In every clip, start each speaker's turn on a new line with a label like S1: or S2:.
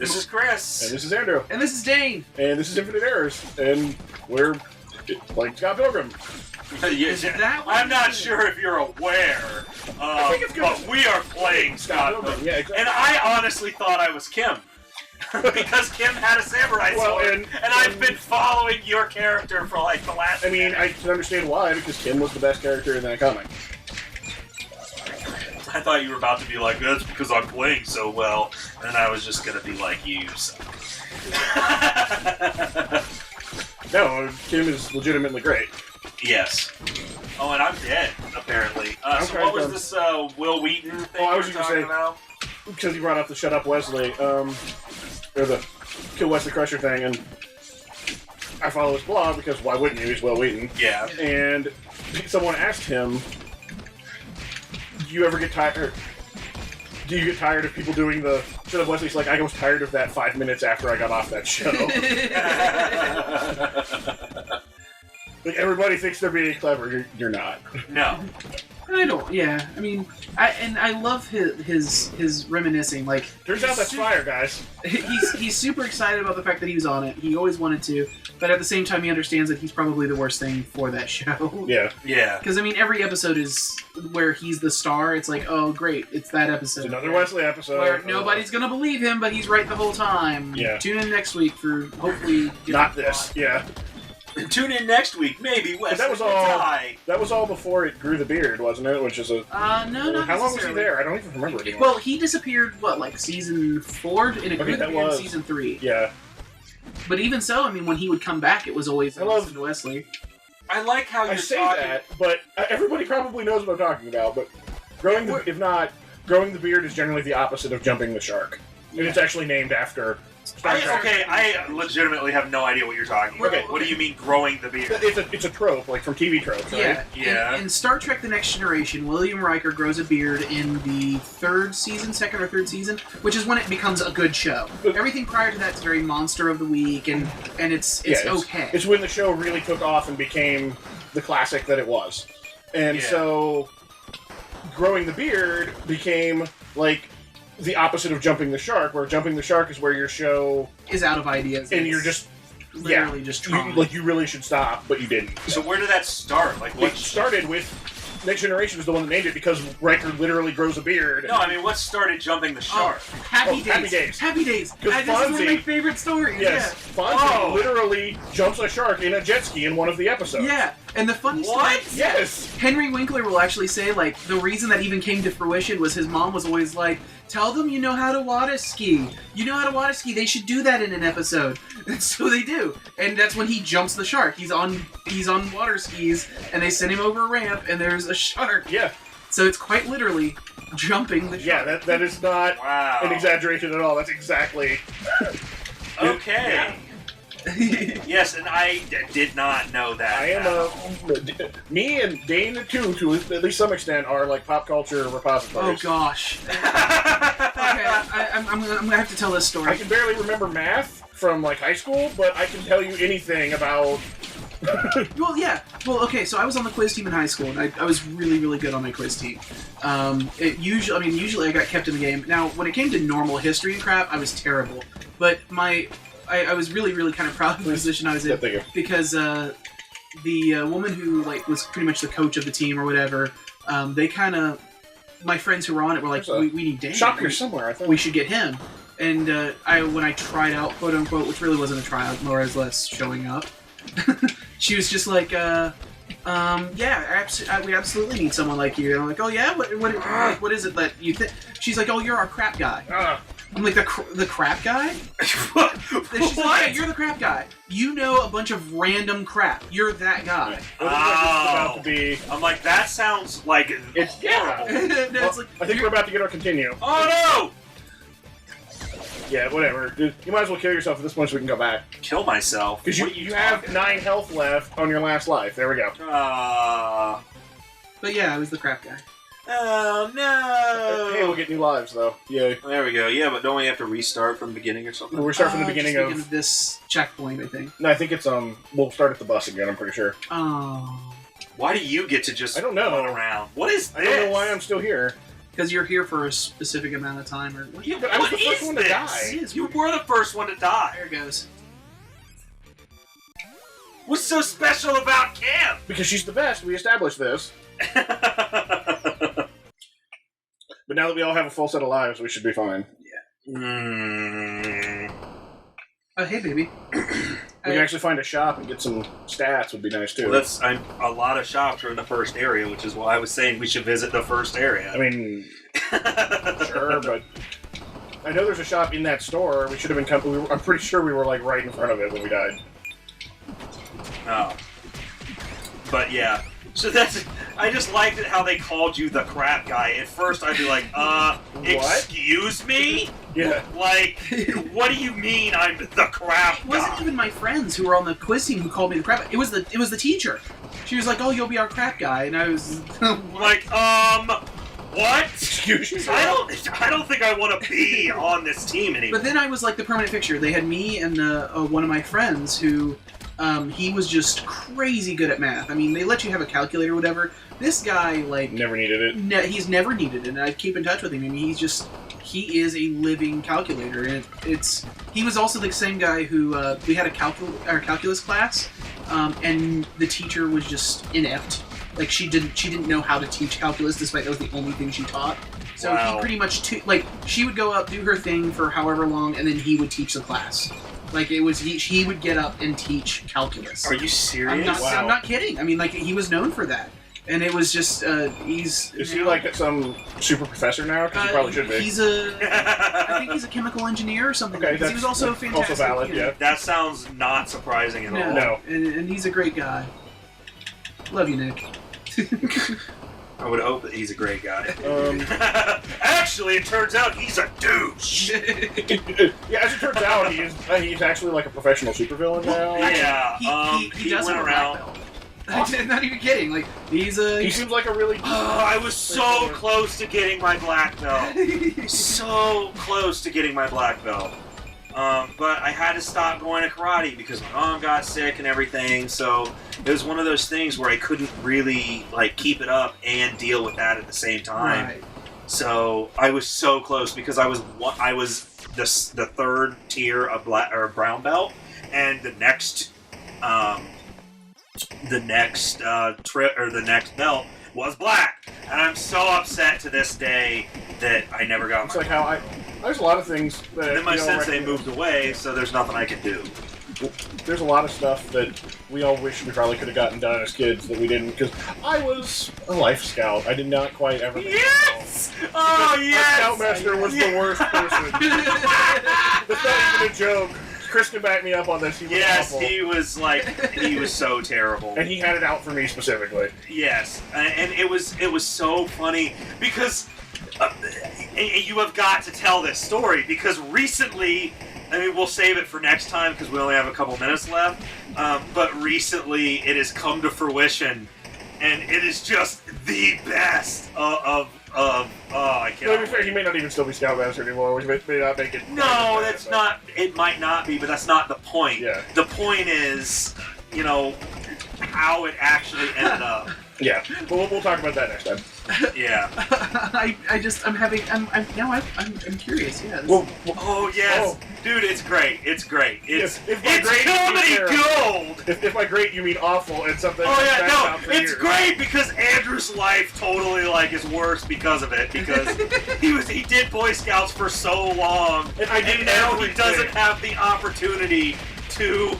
S1: This is Chris.
S2: And this is Andrew.
S3: And this is Dane.
S2: And this is Infinite Errors. And we're playing Scott Pilgrim.
S1: I'm not sure if you're aware, but we are playing Scott Pilgrim.
S2: Yeah, exactly.
S1: And I honestly thought I was Kim. Because Kim had a samurai sword, and I've been following your character for like the last...
S2: I mean, I can understand why, because Kim was the best character in that comic.
S1: I thought you were about to be like, that's because I'm playing so well, and I was just going to be like, you suck.
S2: No, Kim is legitimately great.
S1: Yes. Oh, and I'm dead, apparently. So what was this Will Wheaton thing
S2: I was
S1: you were
S2: just
S1: talking
S2: saying,
S1: about?
S2: Because you brought up the Shut Up Wesley, or the Kill Wesley Crusher thing, and I follow his blog because why wouldn't you? He's Will Wheaton.
S1: Yeah.
S2: And someone asked him, do you ever get tired? Do you get tired of people doing the Shut Up Wesley? He's like, I was tired of that 5 minutes after I got off that show. Like, everybody thinks they're being clever. You're not.
S1: No.
S3: I don't. Yeah, I mean, I love his reminiscing. Like,
S2: turns out that's fire, guys.
S3: He's super excited about the fact that he was on it. He always wanted to, but at the same time, he understands that he's probably the worst thing for that show.
S2: Yeah.
S1: Yeah.
S3: Because I mean, every episode is where he's the star. It's like, oh, great, it's that episode.
S2: It's another Wesley episode
S3: where nobody's gonna believe him, but he's right the whole time.
S2: Yeah.
S3: Tune in next week for hopefully
S2: not this. Yeah.
S1: Tune in next week, maybe Wesley.
S2: That was all. That was all before it grew the beard, wasn't it? Which is a.
S3: No, not
S2: how long was he there? I don't even remember anymore.
S3: Well, he disappeared. What, like season 4, and it grew the beard in season 3.
S2: Yeah.
S3: But even so, I mean, when he would come back, it was always Wesley.
S1: I like how you're
S2: say
S1: talking.
S2: that, but everybody probably knows what I'm talking about. But growing the, if not, growing the beard is generally the opposite of jumping the shark, and it's actually named after.
S1: I legitimately have no idea what you're talking about. Okay. What do you mean growing the beard?
S2: It's a trope, like from TV tropes, right?
S3: Yeah. In Star Trek The Next Generation, William Riker grows a beard in the second or third season, which is when it becomes a good show. Everything prior to that is very Monster of the Week, and it's okay.
S2: It's when the show really took off and became the classic that it was. And so, growing the beard became, like, the opposite of jumping the shark, where jumping the shark is where your show
S3: is out of ideas,
S2: and you're just
S3: literally just trying.
S2: You really should stop, but you didn't.
S1: So where did that start? Like, what
S2: it started with Next Generation was the one that named it because Riker literally grows a beard.
S1: No, I mean, what started jumping the shark?
S3: Happy Days. Happy Days. This is one of my favorite stories.
S2: Yes, Fonzie literally jumps a shark in a jet ski in one of the episodes.
S3: Yeah, and the funny
S1: story.
S2: Yes.
S3: Henry Winkler will actually say, like, the reason that even came to fruition was his mom was always like, tell them you know how to water ski. You know how to water ski. They should do that in an episode. And so they do. And that's when he jumps the shark. He's on water skis, and they send him over a ramp, and there's a shark.
S2: Yeah.
S3: So it's quite literally jumping the shark.
S2: Yeah, that is not an exaggeration at all. That's exactly...
S1: Okay. Yes, and I did not know that.
S2: I am me and Dane too, to at least some extent, are like pop culture repositories.
S3: Oh gosh. Okay, I'm gonna have to tell this story.
S2: I can barely remember math from like high school, but I can tell you anything about.
S3: Well, yeah. Well, okay. So I was on the quiz team in high school, and I was really, really good on my quiz team. Usually I got kept in the game. Now, when it came to normal history and crap, I was terrible. But I was really, really kind of proud of the position I was in because the woman who like was pretty much the coach of the team or whatever, they kind of my friends who were on it were like, we need Dan.
S2: Shop here somewhere. I think
S3: we should get him. And when I tried out, quote unquote, which really wasn't a tryout, more or less showing up, she was just like, we absolutely need someone like you. And I'm like, oh yeah, what is it that you think? She's like, oh, you're our crap guy. I'm like, the crap guy? She's like, yeah, you're the crap guy. You know a bunch of random crap. You're that guy.
S2: About to be.
S1: I'm like, that sounds like it's horrible.
S3: No, it's like,
S2: I think we're about to get our continue.
S1: Oh no!
S2: Yeah, whatever. You might as well kill yourself at this point so we can go back.
S1: Kill myself?
S2: Because you have 9 health left on your last life. There we go.
S3: But yeah, I was the crap guy.
S1: Oh no!
S2: Hey, we'll get new lives though. Yay.
S1: There we go. Yeah, but don't we have to restart from the beginning or something?
S2: We'll start from the beginning
S3: of this checkpoint, I think.
S2: No, I think it's we'll start at the bus again. I'm pretty sure.
S3: Oh.
S1: Why do you get to just
S2: I don't know
S1: run around? What is this?
S2: I don't know why I'm still here.
S3: Because you're here for a specific amount of time. Or
S1: Yeah,
S2: But I was
S1: what
S2: the first
S1: is
S2: one to
S1: this?
S2: die.
S1: You were the first one to die.
S3: There it goes.
S1: What's so special about Kim?
S2: Because she's the best. We established this. But now that we all have a full set of lives, we should be fine.
S3: Oh, hey, baby.
S2: We can actually find a shop and get some stats. Would be nice too.
S1: Well, a lot of shops are in the first area, which is why I was saying we should visit the first area.
S2: I mean, sure, but I know there's a shop in that store. We should have been. I'm pretty sure we were like right in front of it when we died.
S1: Oh. But yeah. So I just liked it how they called you the crap guy. At first I'd be like, excuse me?
S2: Yeah.
S1: Like, what do you mean I'm the crap
S3: It wasn't
S1: guy?
S3: even my friends who were on the quiz team who called me the crap. It was the teacher. She was like, "Oh, you'll be our crap guy," and I was
S1: Like, what?
S2: Excuse me.
S1: I don't think I want to be on this team anymore.
S3: But then I was like the permanent fixture. They had me and one of my friends who, he was just crazy good at math. I mean, they let you have a calculator or whatever. This guy, like...
S2: Never needed it.
S3: He's never needed it, and I keep in touch with him. I mean, he is a living calculator, and he was also the same guy who, we had a calculus class, and the teacher was just inept. Like, she didn't know how to teach calculus, despite that was the only thing she taught. So
S1: Wow.
S3: he pretty much, she would go up, do her thing for however long, and then he would teach the class. Like, it was, he would get up and teach calculus.
S1: Are you serious?
S3: I'm not kidding. I mean, like, he was known for that. And it was just,
S2: Is he like some super professor now? Because he probably should be.
S3: I think he's a chemical engineer or something.
S2: Okay,
S3: Because he was also fantastic.
S2: Also valid,
S3: you know.
S2: yeah.
S1: That sounds not surprising at all.
S2: No.
S3: And he's a great guy. Love you, Nick.
S1: I would hope that he's a great guy. Actually, it turns out he's a douche.
S2: Yeah, as it turns out, he's actually like a professional supervillain now.
S1: Yeah,
S3: he
S1: went
S3: does have a black
S1: around.
S3: belt. I'm not even kidding. Like,
S2: He seems like a really.
S1: I was so close to getting my black belt. So close to getting my black belt. But I had to stop going to karate because my mom got sick and everything. So it was one of those things where I couldn't really like keep it up and deal with that at the same time.
S3: Right.
S1: So I was so close because I was the third tier of black or brown belt, and the next belt was black, and I'm so upset to this day that I never got.
S2: It's like how there's a lot of things that.
S1: And then my
S2: we all
S1: sensei
S2: recognize.
S1: moved away, so there's nothing I could do.
S2: There's a lot of stuff that we all wish we probably could have gotten done as kids that we didn't, because I was a life scout. I did not quite ever.
S1: Yes! Oh yes!
S2: Our scoutmaster was the worst person. That's not even a joke. Chris can back me up on this. He was
S1: Yes,
S2: awful.
S1: he was so terrible.
S2: And he had it out for me specifically.
S1: Yes, and it was so funny because you have got to tell this story because recently, I mean, we'll save it for next time because we only have a couple minutes left. But recently, it has come to fruition, and it is just the best I can't.
S2: To be fair, he may not even still be scoutmaster anymore, which may not make it.
S1: No, that's not. It might not be, but that's not the point.
S2: Yeah.
S1: The point is, how it actually ended up.
S2: Yeah, but we'll talk about that next time.
S1: Yeah.
S3: I'm curious. Yeah.
S2: Well,
S1: Oh yes, dude, it's great. It's great. It's
S2: If by great you
S1: comedy
S2: mean terrible.
S1: gold.
S2: If by great you mean awful and something.
S1: Oh
S2: that's
S1: yeah,
S2: out
S1: no,
S2: for
S1: it's
S2: years.
S1: great because Andrew's life totally is worse because of it because he did Boy Scouts for so long and now he doesn't have the opportunity to.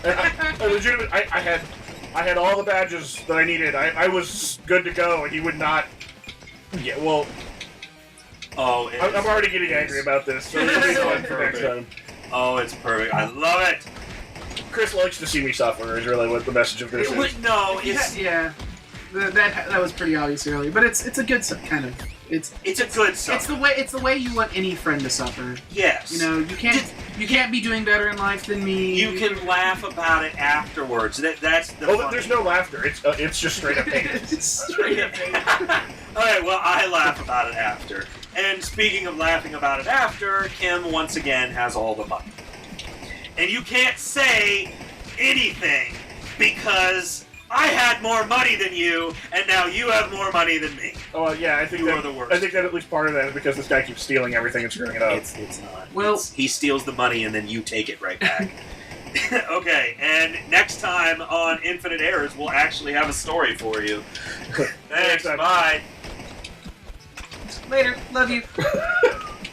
S2: I legitimately, I had all the badges that I needed. I was good to go, and he would not. Yeah, well,
S1: Oh,
S2: I'm already getting angry about this, so it'll be fun for next time.
S1: Oh, it's perfect. I love it.
S2: Chris likes to see me suffer. Is really what the message of this is.
S1: No, it's
S3: Yeah. That was pretty obvious earlier, but it's a good kind of. It's
S1: a good song.
S3: it's the way you want any friend to suffer.
S1: Yes.
S3: You can't be doing better in life than me.
S1: You can laugh about it afterwards. That's the.
S2: Oh,
S1: funny-
S2: there's no laughter. It's just straight up pain.
S3: It's straight up.
S1: Alright, well, I laugh about it after. And speaking of laughing about it after, Kim once again has all the money. And you can't say anything because I had more money than you, and now you have more money than me.
S2: Oh yeah, I think
S1: You
S2: that,
S1: are the worst.
S2: I think that at least part of that is because this guy keeps stealing everything and screwing it up.
S1: It's not.
S3: Well-
S1: he steals the money and then you take it right back. Okay, and next time on Infinite Errors, we'll actually have a story for you. Thanks,
S2: Next time.
S1: bye.
S3: Later. Love you.